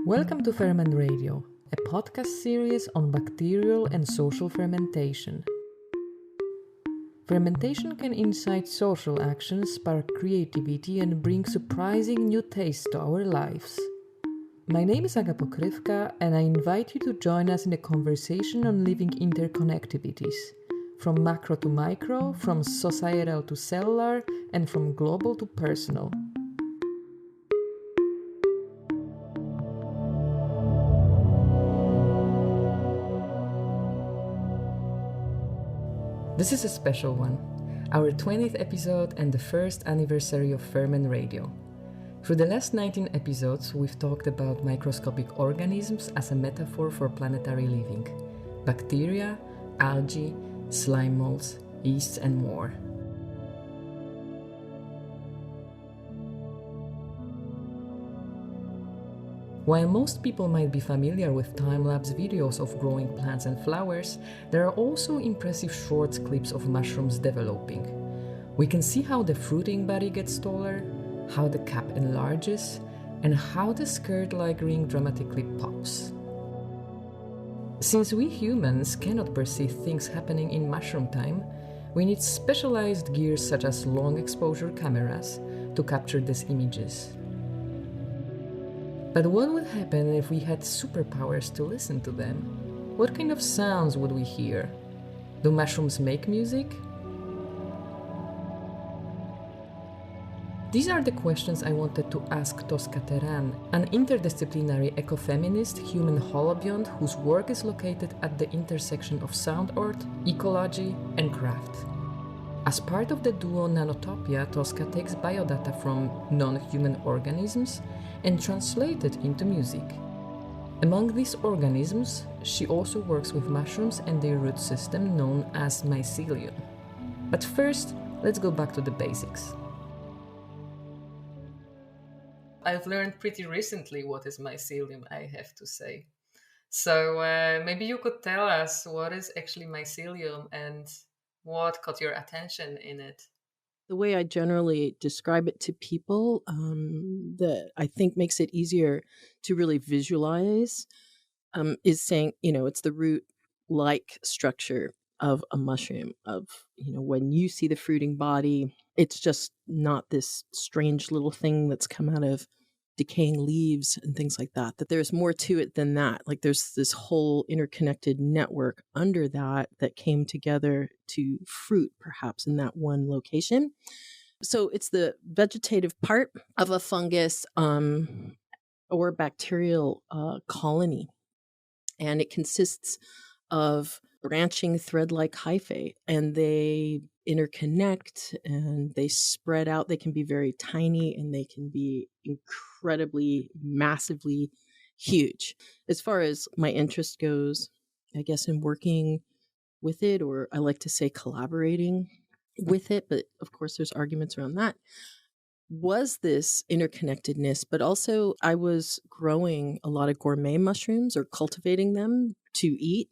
Welcome to Ferment Radio, a podcast series on bacterial and social fermentation. Fermentation can incite social actions, spark creativity, and bring surprising new tastes to our lives. My name is Aga Pokrivka, and I invite you to join us in a conversation on living interconnectivities, from macro to micro, from societal to cellular, and from global to personal. This is a special one, our 20th episode and the first anniversary of Ferment Radio. Through the last 19 episodes, we've talked about microscopic organisms as a metaphor for planetary living: bacteria, algae, slime molds, yeasts, and more. While most people might be familiar with time-lapse videos of growing plants and flowers, there are also impressive short clips of mushrooms developing. We can see how the fruiting body gets taller, how the cap enlarges, and how the skirt-like ring dramatically pops. Since we humans cannot perceive things happening in mushroom time, we need specialized gear such as long-exposure cameras to capture these images. But what would happen if we had superpowers to listen to them? What kind of sounds would we hear? Do mushrooms make music? These are the questions I wanted to ask Tosca Terán, an interdisciplinary ecofeminist human holobiont whose work is located at the intersection of sound art, ecology, and craft. As part of the duo Nanotopia, Tosca takes biodata from non-human organisms and translates it into music. Among these organisms, she also works with mushrooms and their root system known as mycelium. But first, let's go back to the basics. I've learned pretty recently what is mycelium, I have to say. So maybe you could tell us what is actually mycelium and what caught your attention in it? The way I generally describe it to people that I think makes it easier to really visualize is saying, it's the root-like structure of a mushroom. When you see the fruiting body, it's just not this strange little thing that's come out of decaying leaves and things like that, that there's more to it than that. Like there's this whole interconnected network under that came together to fruit perhaps in that one location. So it's the vegetative part of a fungus or bacterial colony. And it consists of branching thread-like hyphae, and they interconnect and they spread out. They can be very tiny and they can be incredibly, massively huge. As far as my interest goes, I guess in working with it, or I like to say collaborating with it, but of course there's arguments around that, was this interconnectedness, but also I was growing a lot of gourmet mushrooms or cultivating them to eat.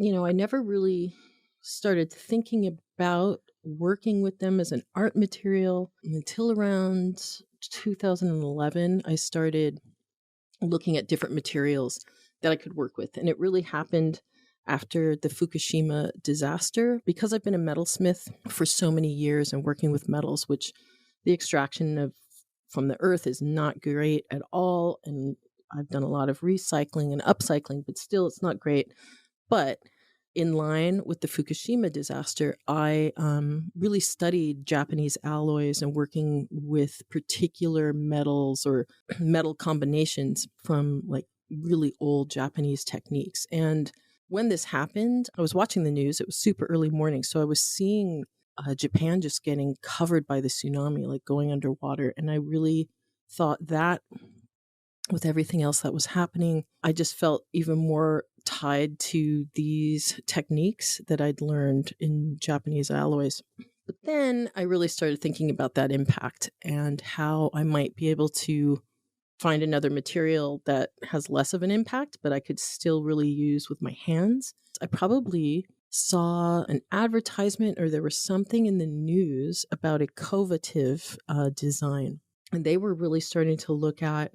I never really started thinking about working with them as an art material until around 2011. I started looking at different materials that I could work with. And it really happened after the Fukushima disaster, because I've been a metalsmith for so many years and working with metals, which the extraction from the earth is not great at all. And I've done a lot of recycling and upcycling, but still it's not great. But in line with the Fukushima disaster, I really studied Japanese alloys and working with particular metals or metal combinations from like really old Japanese techniques. And when this happened, I was watching the news. It was super early morning. So I was seeing Japan just getting covered by the tsunami, like going underwater. And I really thought that with everything else that was happening, I just felt even more tied to these techniques that I'd learned in Japanese alloys. But then I really started thinking about that impact and how I might be able to find another material that has less of an impact, but I could still really use with my hands. I probably saw an advertisement or there was something in the news about a covative design. And they were really starting to look at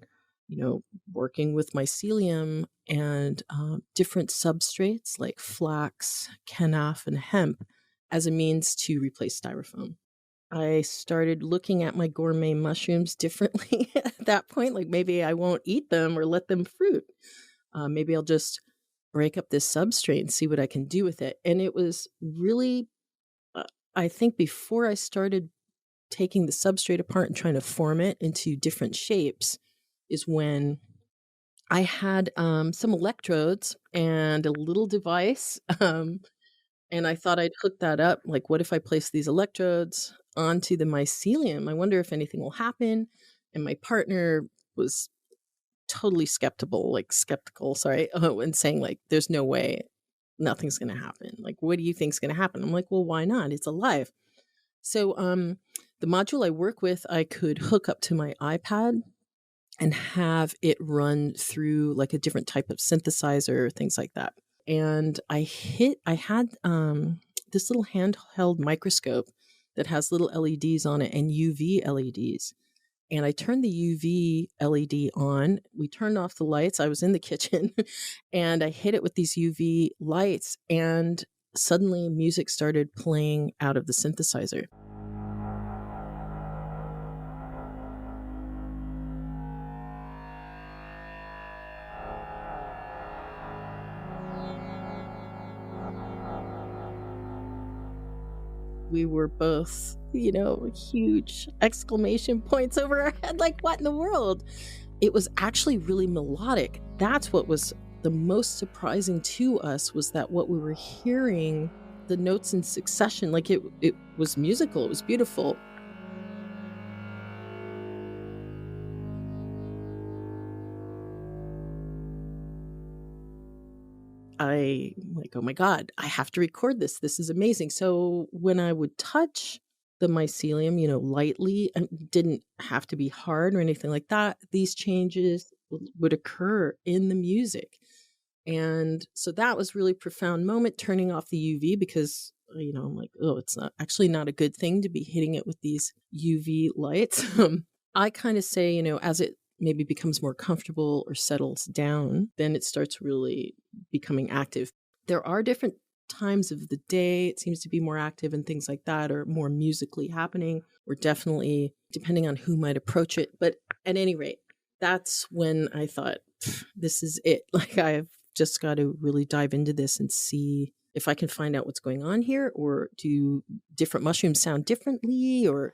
working with mycelium and different substrates like flax, kenaf, and hemp as a means to replace styrofoam. I started looking at my gourmet mushrooms differently at that point. Like maybe I won't eat them or let them fruit. Maybe I'll just break up this substrate and see what I can do with it. And it was really, I think before I started taking the substrate apart and trying to form it into different shapes is when I had some electrodes and a little device. And I thought I'd hook that up. Like, what if I place these electrodes onto the mycelium? I wonder if anything will happen. And my partner was totally skeptical, and saying like, there's no way, nothing's going to happen. Like, what do you think's going to happen? I'm like, well, why not? It's alive. So the module I work with, I could hook up to my iPad and have it run through like a different type of synthesizer, things like that. And I had this little handheld microscope that has little LEDs on it and UV LEDs. And I turned the UV LED on. We turned off the lights. I was in the kitchen and I hit it with these UV lights, and suddenly music started playing out of the synthesizer. We were both, huge exclamation points over our head, like, what in the world? It was actually really melodic. That's what was the most surprising to us, was that what we were hearing, the notes in succession, like it was musical, it was beautiful. I'm like, oh my God, I have to record this. This is amazing. So when I would touch the mycelium, lightly, and didn't have to be hard or anything like that, these changes would occur in the music. And so that was really profound moment, turning off the UV, because, I'm like, oh, it's not a good thing to be hitting it with these UV lights. I kind of say, as it maybe becomes more comfortable or settles down, then it starts really becoming active. There are different times of the day it seems to be more active and things like that, or more musically happening, or definitely depending on who might approach it. But at any rate, that's when I thought, this is it. Like, I've just got to really dive into this and see if I can find out what's going on here, or do different mushrooms sound differently, or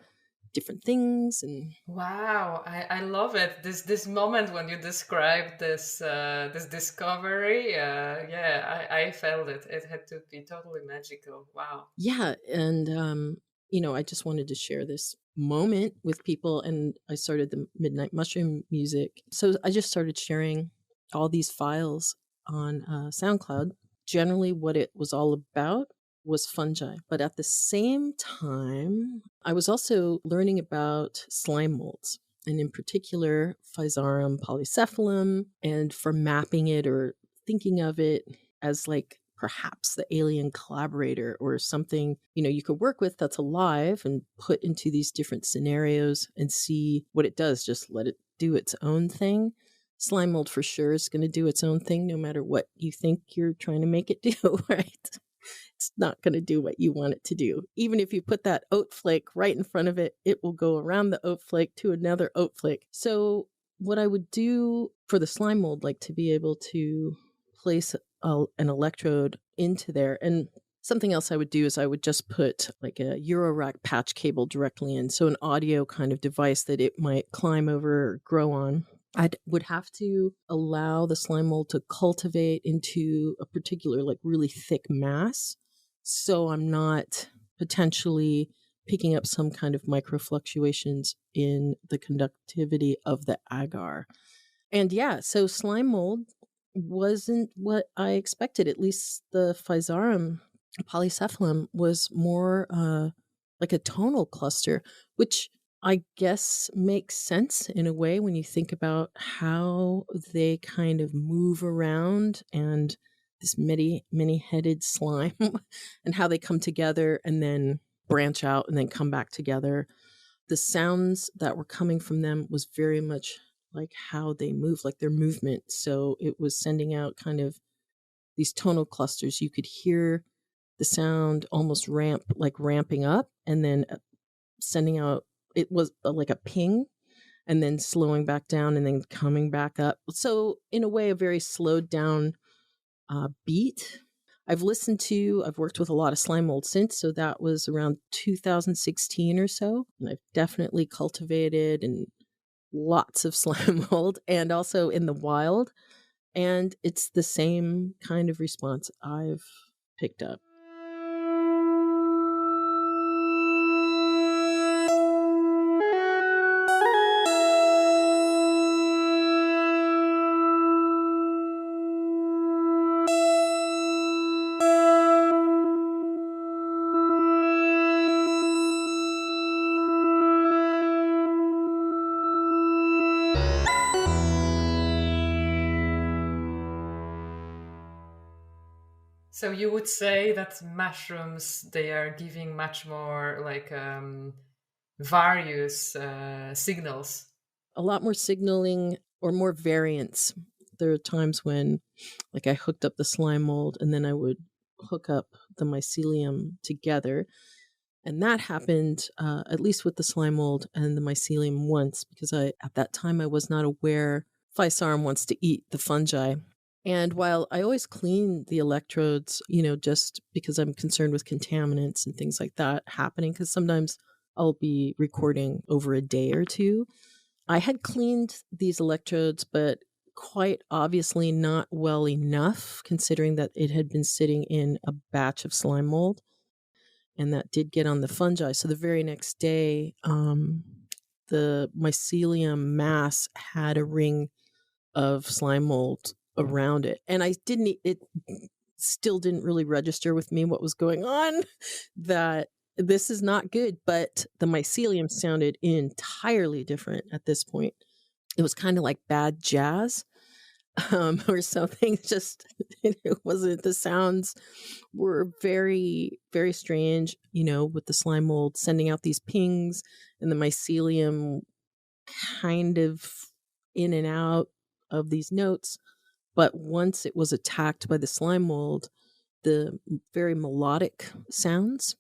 different things. And wow, I love it, this moment when you described this this discovery. I felt it had to be totally magical. Wow. Yeah, and I just wanted to share this moment with people, and I started the Midnight Mushroom Music. So I just started sharing all these files on SoundCloud. Generally what it was all about was fungi. But at the same time, I was also learning about slime molds, and in particular, Physarum polycephalum, and for mapping it or thinking of it as like perhaps the alien collaborator or something, you could work with that's alive and put into these different scenarios and see what it does. Just let it do its own thing. Slime mold for sure is going to do its own thing no matter what you think you're trying to make it do, right? It's not going to do what you want it to do. Even if you put that oat flake right in front of it, it will go around the oat flake to another oat flake. So what I would do for the slime mold, like to be able to place an electrode into there. And something else I would do is I would just put like a Eurorack patch cable directly in. So an audio kind of device that it might climb over or grow on. I would have to allow the slime mold to cultivate into a particular, like, really thick mass. So I'm not potentially picking up some kind of micro fluctuations in the conductivity of the agar. And yeah, so slime mold wasn't what I expected. At least the Physarum polycephalum was more like a tonal cluster, which I guess makes sense in a way when you think about how they kind of move around, and this many-headed slime and how they come together and then branch out and then come back together. The sounds that were coming from them was very much like how they move, like their movement. So it was sending out kind of these tonal clusters. You could hear the sound almost ramping up, and then sending out, it was like a ping, and then slowing back down and then coming back up. So in a way, a very slowed down beat. I've worked with a lot of slime mold since, so that was around 2016 or so. And I've definitely cultivated and lots of slime mold, and also in the wild. And it's the same kind of response I've picked up. So you would say that mushrooms, they are giving much more like various signals. A lot more signaling or more variance. There are times when, like, I hooked up the slime mold and then I would hook up the mycelium together. And that happened, at least with the slime mold and the mycelium once, because at that time I was not aware Physarum wants to eat the fungi. And while I always clean the electrodes, just because I'm concerned with contaminants and things like that happening, because sometimes I'll be recording over a day or two, I had cleaned these electrodes, but quite obviously not well enough, considering that it had been sitting in a batch of slime mold, and that did get on the fungi. So the very next day, the mycelium mass had a ring of slime mold around it, and it still didn't really register with me what was going on, that this is not good. But the mycelium sounded entirely different at this point. It was kind of like bad jazz, or something. Just, it wasn't, the sounds were very, very strange, with the slime mold sending out these pings and the mycelium kind of in and out of these notes. But once it was attacked by the slime mold, the very melodic sounds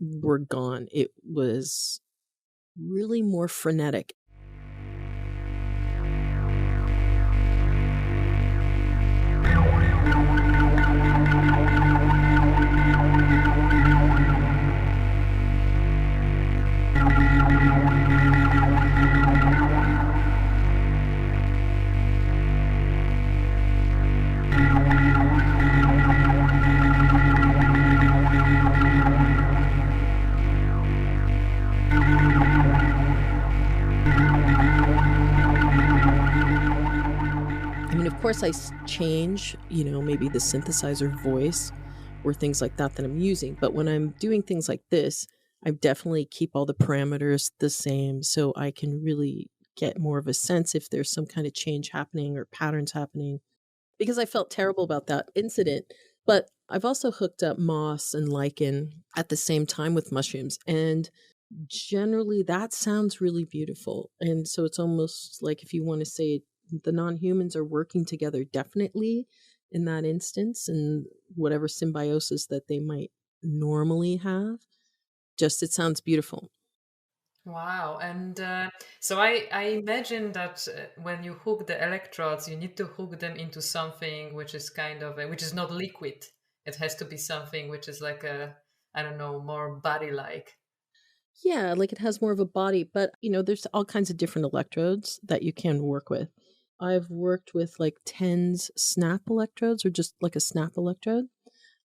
were gone. It was really more frenetic. Of course, I change, maybe the synthesizer voice or things like that I'm using. But when I'm doing things like this, I definitely keep all the parameters the same, so I can really get more of a sense if there's some kind of change happening or patterns happening, because I felt terrible about that incident. But I've also hooked up moss and lichen at the same time with mushrooms, and generally that sounds really beautiful. And so it's almost like, if you want to say, the non-humans are working together definitely in that instance, and whatever symbiosis that they might normally have, just, it sounds beautiful. Wow. And so I imagine that when you hook the electrodes, you need to hook them into something which is which is not liquid. It has to be something which is like I don't know, more body-like. Yeah, like it has more of a body, but there's all kinds of different electrodes that you can work with. I've worked with like TENS snap electrodes, or just like a snap electrode.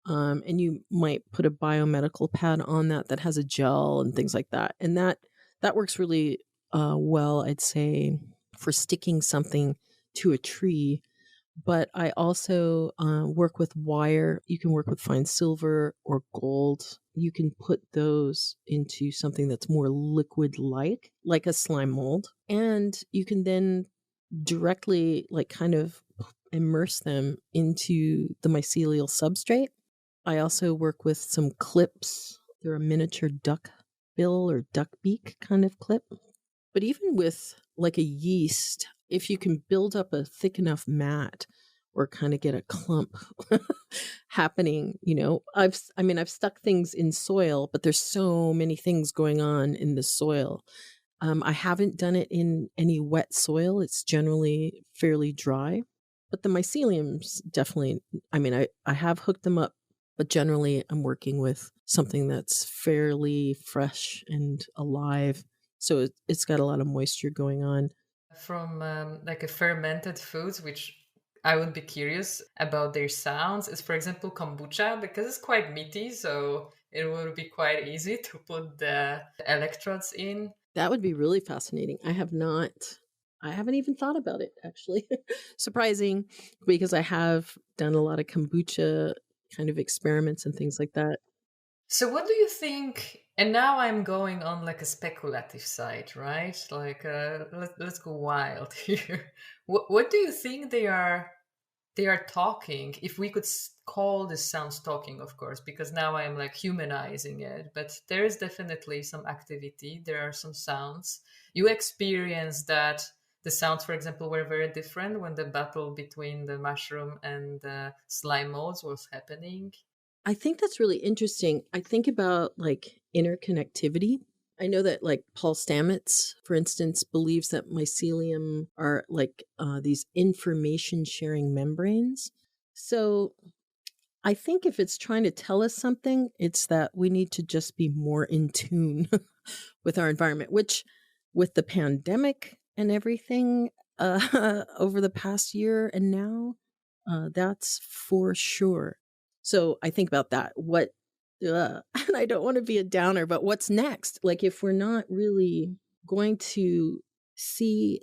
And you might put a biomedical pad on that has a gel and things like that. And that works really well, I'd say, for sticking something to a tree. But I also work with wire. You can work with fine silver or gold. You can put those into something that's more liquid-like a slime mold. And you can then directly kind of immerse them into the mycelial substrate. I also work with some clips. They're a miniature duck bill or duck beak kind of clip. But even with like a yeast, if you can build up a thick enough mat or kind of get a clump happening, I've stuck things in soil, but there's so many things going on in the soil. I haven't done it in any wet soil. It's generally fairly dry, but the myceliums definitely, I have hooked them up, but generally I'm working with something that's fairly fresh and alive. So it's got a lot of moisture going on. From like a fermented foods, which I would be curious about their sounds, is for example kombucha, because it's quite meaty, so it would be quite easy to put the electrodes in. That would be really fascinating. I haven't even thought about it, actually. Surprising, because I have done a lot of kombucha kind of experiments and things like that. So what do you think? And now I'm going on like a speculative side, right? Like let's go wild here. What do you think they are talking? If we could call the sounds talking, of course, because now I am like humanizing it, but there is definitely some activity. There are some sounds. You experienced that the sounds, for example, were very different when the battle between the mushroom and the slime molds was happening. I think that's really interesting. I think about like interconnectivity. I know that like Paul Stamets, for instance, believes that mycelium are like these information sharing membranes. So I think if it's trying to tell us something, it's that we need to just be more in tune with our environment, which with the pandemic and everything over the past year and now, that's for sure. So I think about that. And I don't want to be a downer, but what's next? Like, if we're not really going to see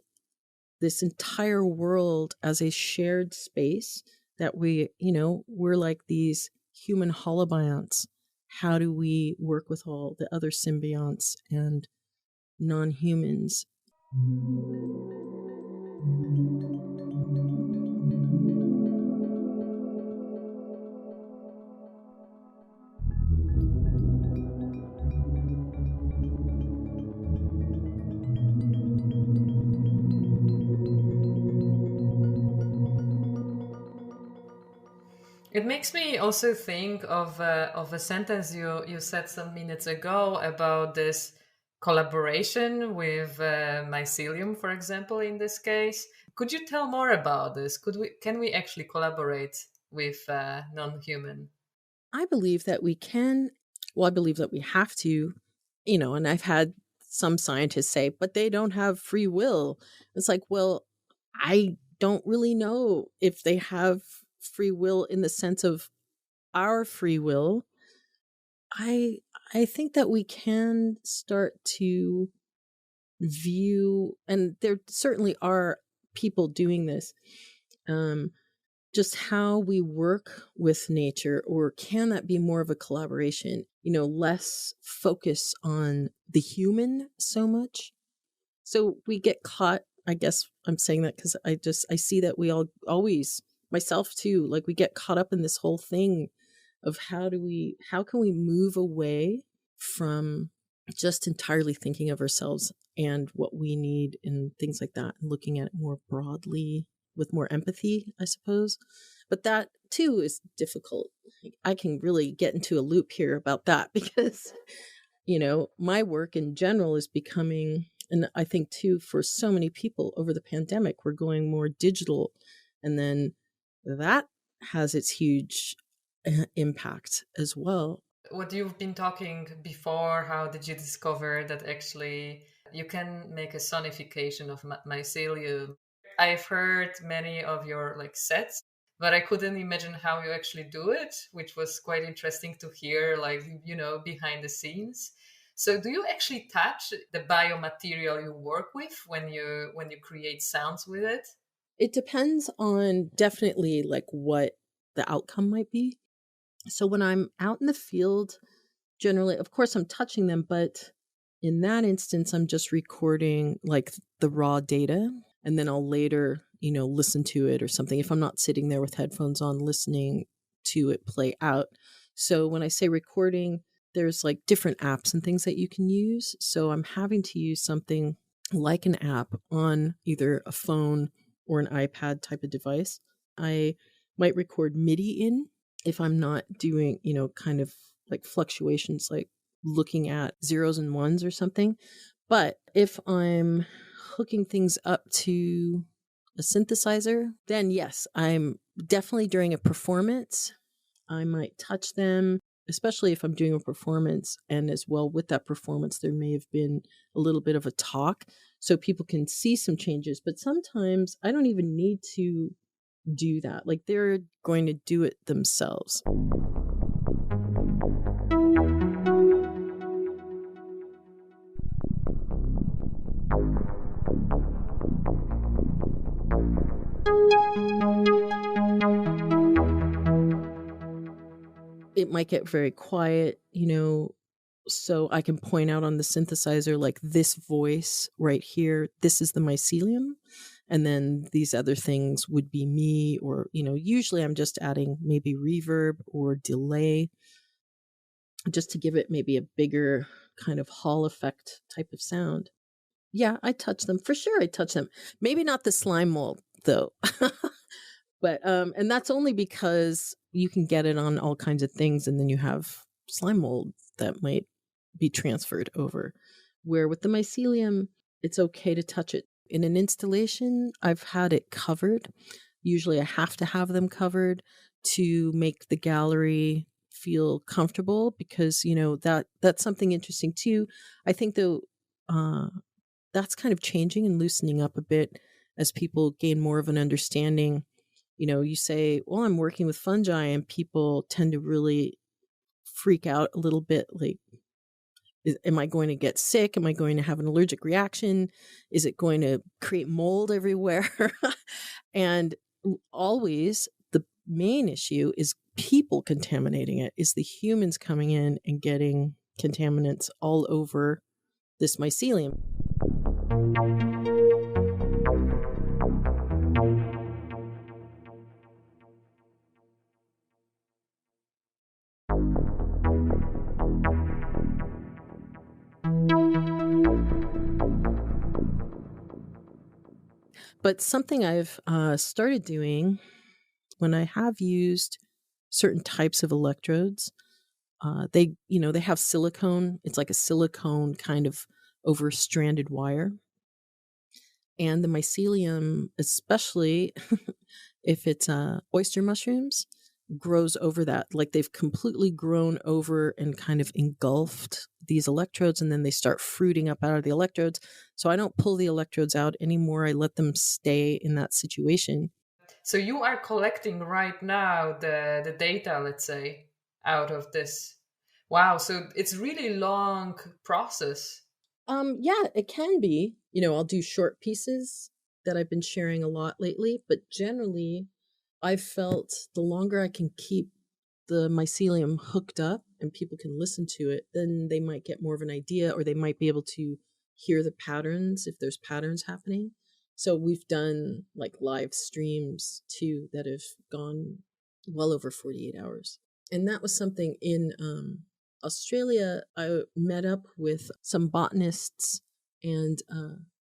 this entire world as a shared space, that we're like these human holobionts. How do we work with all the other symbionts and non-humans? It makes me also think of a sentence you said some minutes ago about this collaboration with mycelium, for example, in this case. Could you tell more about this? Can we actually collaborate with non-human? I believe that we can. Well, I believe that we have to, and I've had some scientists say, but they don't have free will. It's like, well, I don't really know if they have free will in the sense of our free will. I I think that we can start to view, and there certainly are people doing this, um, just how we work with nature, or can that be more of a collaboration? Less focus on the human so much. So we get caught. I guess I'm saying that because I see that we all always, myself too, like we get caught up in this whole thing of how can we move away from just entirely thinking of ourselves and what we need and things like that, and looking at it more broadly with more empathy, I suppose. But that too is difficult. I can really get into a loop here about that because, my work in general is becoming, and I think too, for so many people over the pandemic, we're going more digital. And then that has its huge impact as well. What you've been talking before, how did you discover that actually you can make a sonification of mycelium? I've heard many of your like sets, but I couldn't imagine how you actually do it, which was quite interesting to hear, like, behind the scenes. So do you actually touch the biomaterial you work with when you create sounds with it? It depends on definitely like what the outcome might be. So when I'm out in the field, generally, of course, I'm touching them, but in that instance, I'm just recording like the raw data, and then I'll later, listen to it or something if I'm not sitting there with headphones on listening to it play out. So when I say recording, there's like different apps and things that you can use. So I'm having to use something like an app on either a phone or an iPad type of device. I might record MIDI in if I'm not doing, kind of like fluctuations, like looking at zeros and ones or something. But if I'm hooking things up to a synthesizer, then yes, I'm definitely during a performance, I might touch them, especially if I'm doing a performance. And as well with that performance, there may have been a little bit of a talk so people can see some changes. But sometimes I don't even need to do that. Like they're going to do it themselves. It might get very quiet, so I can point out on the synthesizer, like this voice right here, this is the mycelium. And then these other things would be me, or, usually I'm just adding maybe reverb or delay just to give it maybe a bigger kind of hall effect type of sound. Yeah, I touch them. For sure, I touch them. Maybe not the slime mold, though. But and that's only because you can get it on all kinds of things, and then you have slime mold that might be transferred over. Where with the mycelium, it's okay to touch it. In an installation, I've had it covered. Usually I have to have them covered to make the gallery feel comfortable, because that's something interesting too. I think though that's kind of changing and loosening up a bit as people gain more of an understanding. You say, well, I'm working with fungi, and people tend to really freak out a little bit. Like, am I going to get sick? Am I going to have an allergic reaction? Is it going to create mold everywhere? And always the main issue is people contaminating it, is the humans coming in and getting contaminants all over this mycelium. But something I've started doing when I have used certain types of electrodes, they have silicone. It's like a silicone kind of over stranded wire. And the mycelium, especially if it's oyster mushrooms, grows over that. Like they've completely grown over and kind of engulfed these electrodes, and then they start fruiting up out of the electrodes. So I don't pull the electrodes out anymore. I let them stay in that situation. So you are collecting right now the data, let's say, out of this. Wow, so it's really long process. Yeah, it can be. I'll do short pieces that I've been sharing a lot lately, but generally I've felt the longer I can keep the mycelium hooked up and people can listen to it, then they might get more of an idea, or they might be able to hear the patterns if there's patterns happening. So we've done like live streams too that have gone well over 48 hours. And that was something in Australia. I met up with some botanists and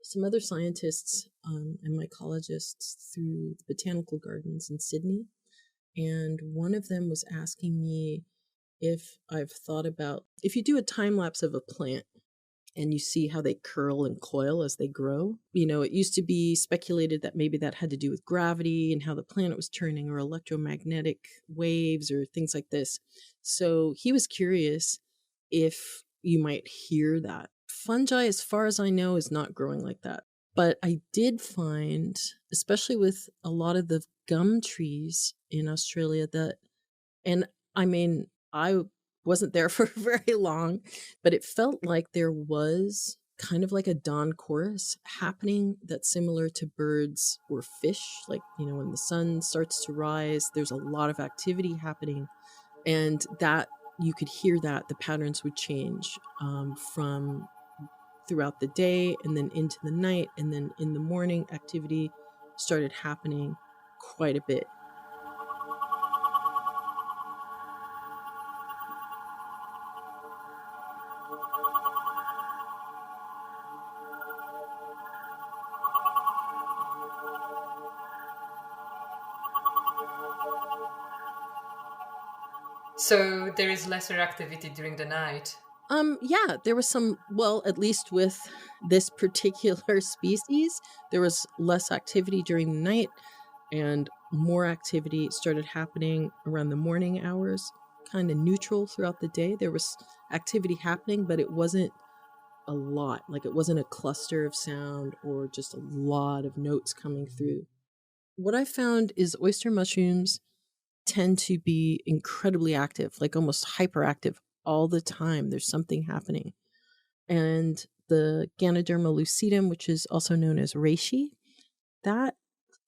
some other scientists and mycologists through the botanical gardens in Sydney. And one of them was asking me if I've thought about, if you do a time lapse of a plant and you see how they curl and coil as they grow, it used to be speculated that maybe that had to do with gravity and how the planet was turning, or electromagnetic waves or things like this. So he was curious if you might hear that. Fungi, as far as I know, is not growing like that. But I did find, especially with a lot of the gum trees in Australia, that, and I mean, I wasn't there for very long, but it felt like there was kind of like a dawn chorus happening that's similar to birds or fish. Like, when the sun starts to rise, there's a lot of activity happening. And that you could hear that the patterns would change from throughout the day and then into the night, and then in the morning activity started happening quite a bit. So there is lesser activity during the night. Yeah, there was some, well, at least with this particular species, there was less activity during the night and more activity started happening around the morning hours, kind of neutral throughout the day. There was activity happening, but it wasn't a lot. Like it wasn't a cluster of sound or just a lot of notes coming through. What I found is oyster mushrooms tend to be incredibly active, like almost hyperactive all the time. There's something happening. And the Ganoderma lucidum, which is also known as reishi, that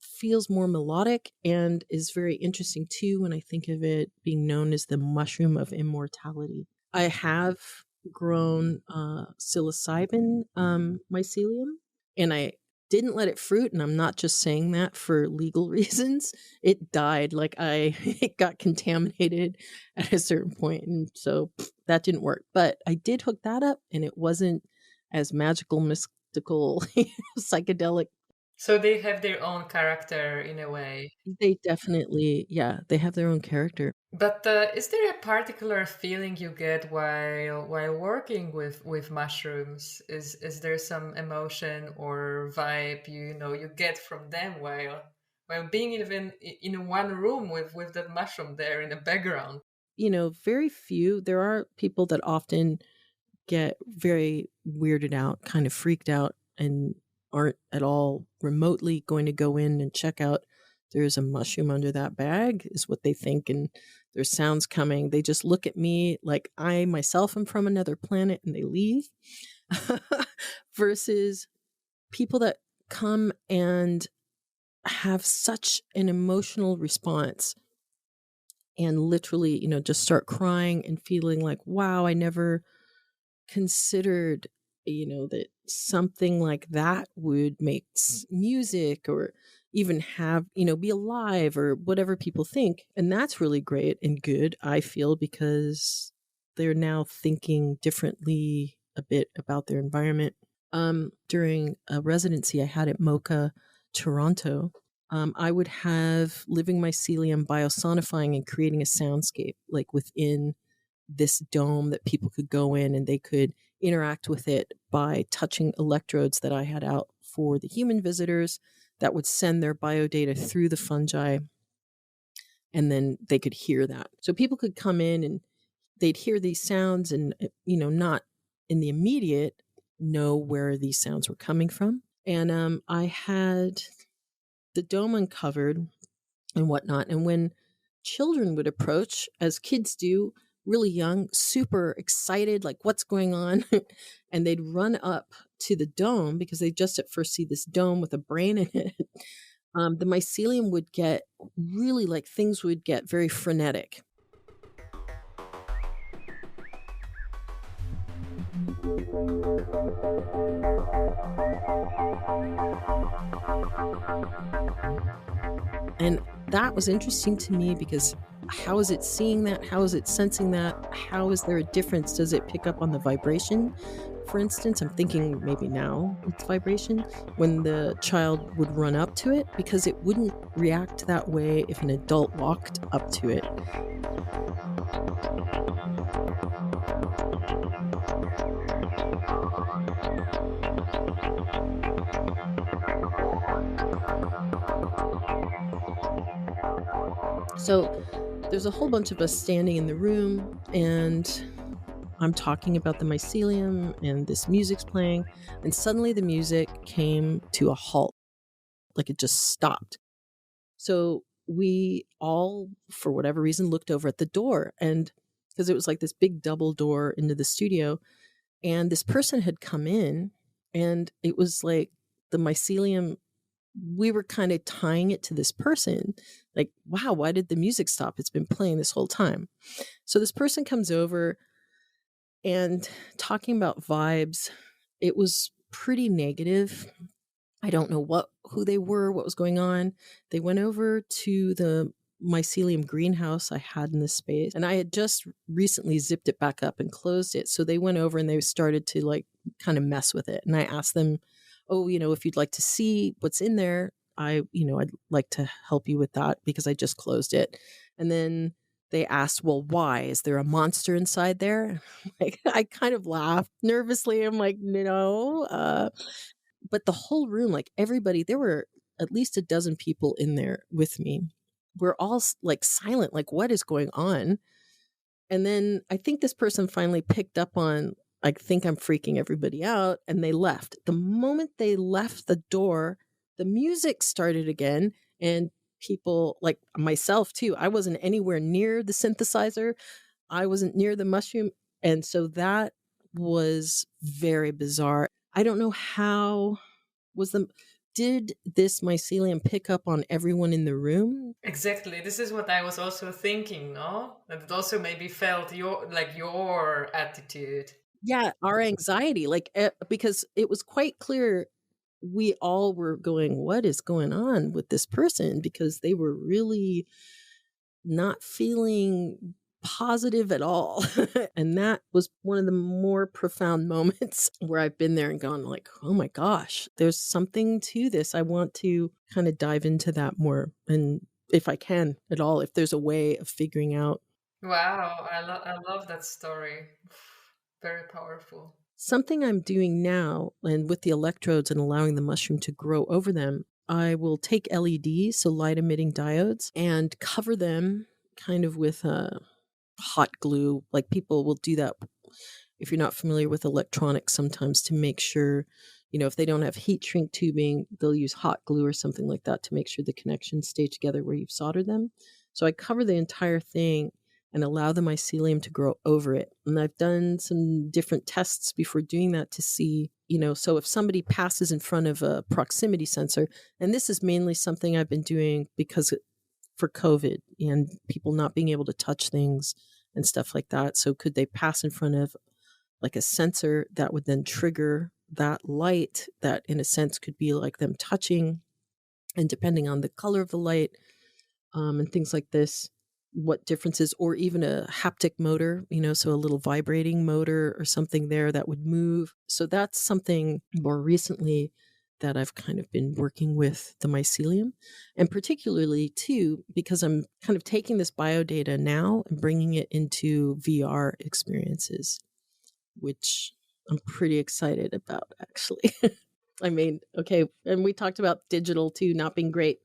feels more melodic and is very interesting too when I think of it being known as the mushroom of immortality. I have grown psilocybin mycelium, and I didn't let it fruit, and I'm not just saying that for legal reasons. It died, like it got contaminated at a certain point, and so that didn't work. But I did hook that up, and it wasn't as magical, mystical, psychedelic. So they have their own character in a way. They definitely, yeah, they have their own character. But is there a particular feeling you get while working with mushrooms? Is there some emotion or vibe you get from them while being even in one room with that mushroom there in the background? Very few. There are people that often get very weirded out, kind of freaked out, and aren't at all remotely going to go in and check out there's a mushroom under that bag, is what they think, and there's sounds coming. They just look at me like I myself am from another planet and they leave. Versus people that come and have such an emotional response and literally, just start crying and feeling like, wow, I never considered, that something like that would make music or even have, be alive or whatever people think. And that's really great and good, I feel, because they're now thinking differently a bit about their environment. During a residency I had at MoCA, Toronto, I would have living mycelium biosonifying and creating a soundscape like within this dome that people could go in and they could interact with it by touching electrodes that I had out for the human visitors that would send their biodata through the fungi, and then they could hear that. So people could come in and they'd hear these sounds and, not in the immediate know where these sounds were coming from. And I had the dome uncovered and whatnot. And when children would approach, as kids do, really young, super excited, like what's going on? And they'd run up to the dome because they just at first see this dome with a brain in it. The mycelium would get really, like, things would get very frenetic. And that was interesting to me because how is it seeing that? How is it sensing that? How is there a difference? Does it pick up on the vibration? For instance, I'm thinking maybe now it's vibration when the child would run up to it, because it wouldn't react that way if an adult walked up to it. So there's a whole bunch of us standing in the room, and I'm talking about the mycelium, and this music's playing, and suddenly the music came to a halt, like it just stopped. So we all, for whatever reason, looked over at the door, and because it was like this big double door into the studio, and this person had come in, and it was like the mycelium, we were kind of tying it to this person, like, wow, why did the music stop? It's been playing this whole time. So this person comes over and talking about vibes. It was pretty negative. I don't know who they were, what was going on. They went over to the mycelium greenhouse I had in this space, and I had just recently zipped it back up and closed it. So they went over and they started to like kind of mess with it. And I asked them, oh, if you'd like to see what's in there, I'd like to help you with that because I just closed it. And then they asked, well, why? Is there a monster inside there? Like, I kind of laughed nervously. I'm like, no. But the whole room, like everybody, there were at least a dozen people in there with me. We're all like silent, like, what is going on? And then I think this person finally picked up on, I think I'm freaking everybody out, and they left. The moment they left the door, the music started again, and people like myself too, I wasn't anywhere near the synthesizer. I wasn't near the mushroom. And so that was very bizarre. I don't know how did this mycelium pick up on everyone in the room? Exactly. This is what I was also thinking, no? And it also maybe felt your attitude. Yeah, our anxiety, because it was quite clear we all were going, what is going on with this person? Because they were really not feeling positive at all. And that was one of the more profound moments where I've been there and gone like, oh my gosh, there's something to this. I want to kind of dive into that more. And if I can at all, if there's a way of figuring out. Wow, I love that story. Very powerful. Something I'm doing now, and with the electrodes and allowing the mushroom to grow over them, I will take LEDs, so light emitting diodes, and cover them kind of with hot glue. Like people will do that if you're not familiar with electronics sometimes to make sure, if they don't have heat shrink tubing, they'll use hot glue or something like that to make sure the connections stay together where you've soldered them. So I cover the entire thing and allow the mycelium to grow over it. And I've done some different tests before doing that to see, so if somebody passes in front of a proximity sensor, and this is mainly something I've been doing because for COVID and people not being able to touch things and stuff like that. So could they pass in front of like a sensor that would then trigger that light that in a sense could be like them touching, and depending on the color of the light and things like this, what differences, or even a haptic motor, so a little vibrating motor or something there that would move. So that's something more recently that I've kind of been working with the mycelium, and particularly too, because I'm kind of taking this biodata now and bringing it into VR experiences, which I'm pretty excited about, actually. I mean, okay, and we talked about digital too, not being great.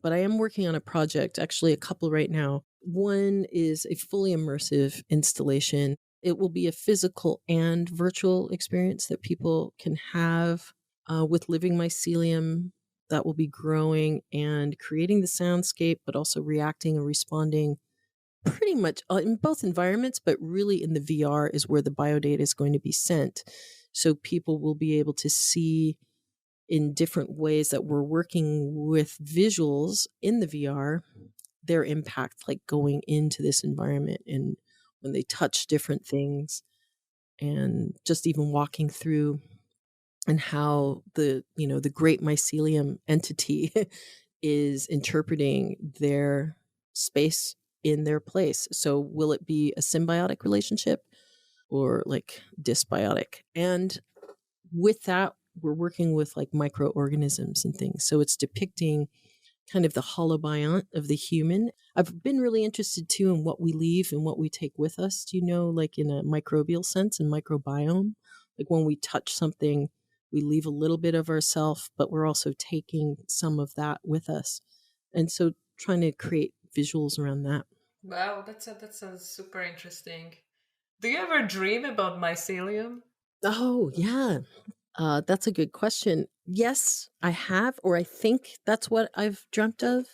But I am working on a project, actually a couple right now. One is a fully immersive installation. It will be a physical and virtual experience that people can have with living mycelium that will be growing and creating the soundscape, but also reacting and responding pretty much in both environments, but really in the VR is where the biodata is going to be sent. So people will be able to see in different ways that we're working with visuals in the VR, their impact, like going into this environment and when they touch different things, and just even walking through, and how the great mycelium entity is interpreting their space in their place. So will it be a symbiotic relationship or like dysbiotic? And with that, we're working with like microorganisms and things. So it's depicting kind of the holobiont of the human. I've been really interested too in what we leave and what we take with us, like in a microbial sense and microbiome. Like when we touch something, we leave a little bit of ourself, but we're also taking some of that with us. And so trying to create visuals around that. Wow, that sounds super interesting. Do you ever dream about mycelium? Oh, yeah. That's a good question. Yes, I have, or I think that's what I've dreamt of.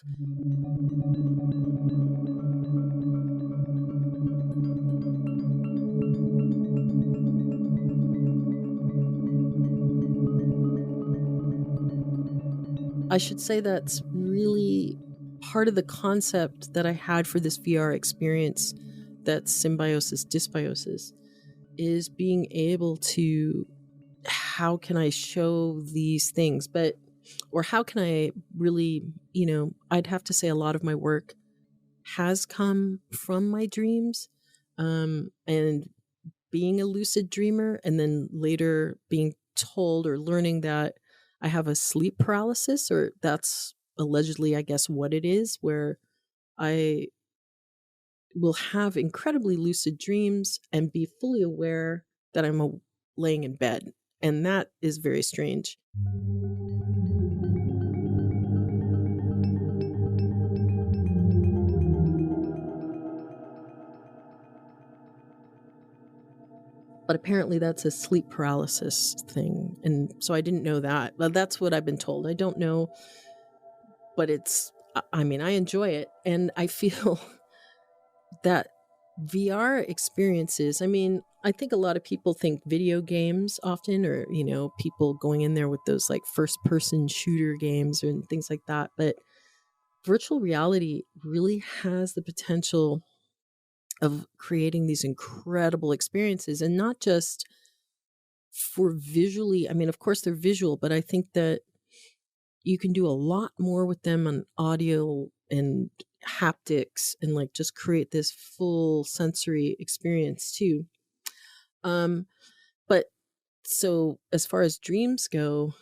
I should say that's really part of the concept that I had for this VR experience, that symbiosis, dysbiosis, is being able to, how can I show these things? Or how can I really, I'd have to say a lot of my work has come from my dreams, and being a lucid dreamer, and then later being told or learning that I have a sleep paralysis, or that's allegedly, I guess, what it is, where I will have incredibly lucid dreams and be fully aware that I'm laying in bed. And that is very strange. But apparently that's a sleep paralysis thing. And so I didn't know that. Well, that's what I've been told. I don't know, but I enjoy it. And I feel that VR experiences, I think a lot of people think video games often, or, people going in there with those like first person shooter games and things like that. But virtual reality really has the potential of creating these incredible experiences, and not just for visually. Of course they're visual, but I think that you can do a lot more with them on audio and haptics, and like just create this full sensory experience too. But so as far as dreams go,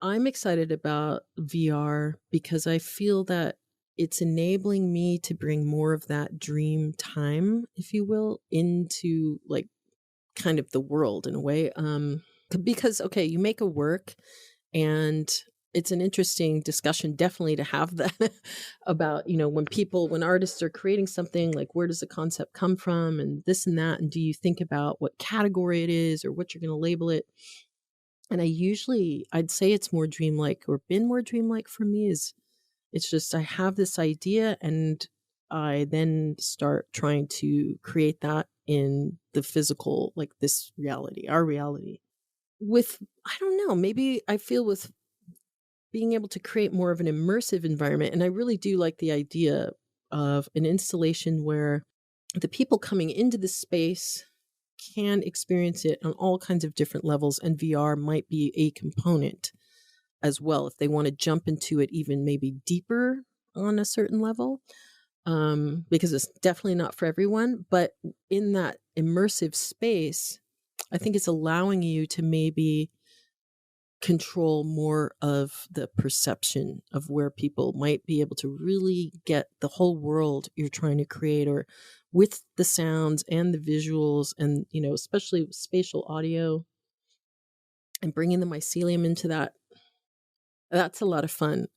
I'm excited about VR because I feel that it's enabling me to bring more of that dream time, if you will, into like kind of the world in a way. Because, okay, you make a work, and it's an interesting discussion definitely to have that about, when artists are creating something, like where does the concept come from and this and that, and do you think about what category it is or what you're going to label it? And I'd say it's more dreamlike, or been more dreamlike for me. It's just I have this idea, and I then start trying to create that in the physical, like this reality, our reality. I don't know, maybe I feel with being able to create more of an immersive environment. And I really do like the idea of an installation where the people coming into the space can experience it on all kinds of different levels, and VR might be a component as well if they want to jump into it even maybe deeper on a certain level, because it's definitely not for everyone. But in that immersive space, I think it's allowing you to maybe control more of the perception of where people might be able to really get the whole world you're trying to create, or with the sounds and the visuals, and especially spatial audio, and bringing the mycelium into that. That's a lot of fun.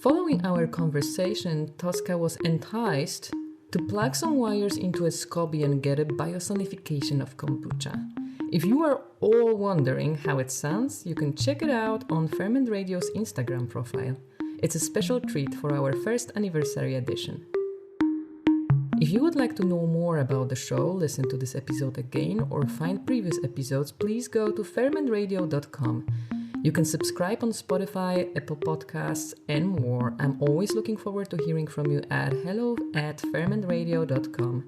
Following our conversation, Tosca was enticed to plug some wires into a SCOBY and get a biosonification of kombucha. If you are all wondering how it sounds, you can check it out on Ferment Radio's Instagram profile. It's a special treat for our first anniversary edition. If you would like to know more about the show, listen to this episode again, or find previous episodes, please go to fermentradio.com. You can subscribe on Spotify, Apple Podcasts, and more. I'm always looking forward to hearing from you at hello@fermentradio.com.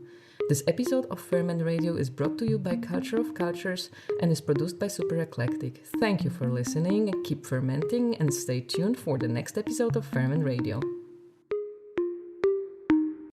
This episode of Ferment Radio is brought to you by Culture of Cultures and is produced by Super Eclectic. Thank you for listening, keep fermenting, and stay tuned for the next episode of Ferment Radio.